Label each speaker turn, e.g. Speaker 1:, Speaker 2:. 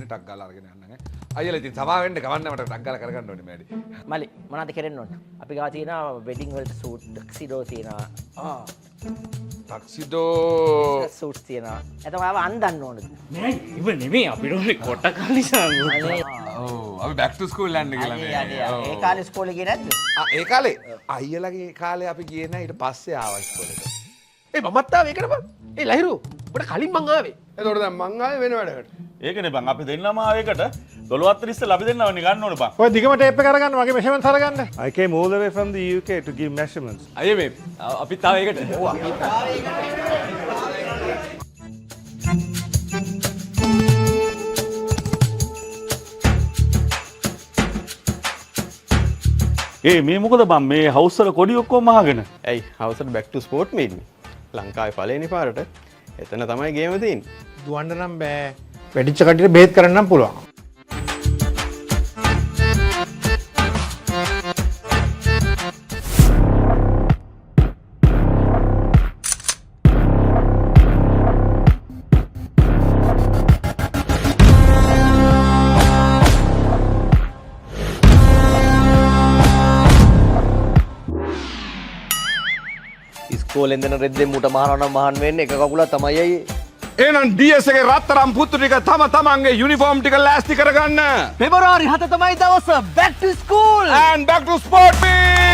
Speaker 1: තියෙන්නේ ටක් ගාලා අරගෙන යන්න ඈ. අයියලා ඉතින් සමා වෙන්න ගවන්න මට ටක් ගාලා කරගන්න ඕනේ මෑඩි.
Speaker 2: මලි මොනවද කරන්න ඕන? අපි ගාව තියෙනවා වෙඩින් වලට සූට් ටක්සිඩෝ තියෙනවා.
Speaker 1: ටක්සිඩෝ
Speaker 2: සූට්ස් තියෙනවා. එතකොට ආව අන්දන්න ඕනද?
Speaker 3: නෑ ඉව නෙමෙයි අපිට ඕනේ කොට කලිසා.
Speaker 1: ඔව් අපි බෑක් ටු ස්කූල් යන්න කියලා මේ.
Speaker 2: ඒ කාලේ ඉස්කෝලේ ගියේ නැද්ද?
Speaker 1: ඒ කාලේ අයියලාගේ කාලේ අපි ගියේ නැහැ ඊට පස්සේ ආවා ඉස්කෝලේට.
Speaker 4: ඒ මමත් ආවේ ඒකට බං. ඒ ලහිරු ඔබට කලින් මං ආවේ.
Speaker 5: එතකොට දැන් මං ආවේ වෙන වැඩකට.
Speaker 6: ඒකනේ බං අපි දෙන්නම ආවේකට 12 ඉස්සෙල්ලා අපි දෙන්නව ගන්න ඕනේ බං.
Speaker 7: ඔය දිගම ටේප් එක අරගන්න මගේ මෙෂර්මන්ට්ස් අරගන්න. I came all the way from the UK to give measurements.
Speaker 3: අයියේ මේ අපිත් ආවේ ඒකට.
Speaker 6: ඒ මේ මොකද බං මේ හවුස් වල කොඩි ඔක්කොම අහගෙන.
Speaker 5: ඇයි හවසට බැක් ටු ස්පෝර්ට් මීට් ලංකාවේ පළවෙනි පාරට එතන තමයි ගේම තියෙන්නේ.
Speaker 7: දුවන්න නම් බෑ. වැඩිච්ච කට්ටියට බෙහෙත් කරන්න නම් පුළුවන්.
Speaker 4: ඉස්කෝලෙන් දෙන රෙද්දෙන් මුට මහනවා නම් මහන් වෙන්නේ එක කකුලක් තමයි අයියේ.
Speaker 1: එහෙනම් DS එකේ රත්තරන් පුතු ටික තමන්ගේ යුනිෆෝම් ටික ලෑස්ති කරගන්න.
Speaker 4: පෙබරවාරි 7 තමයි දවස back to school
Speaker 1: and back to sport meet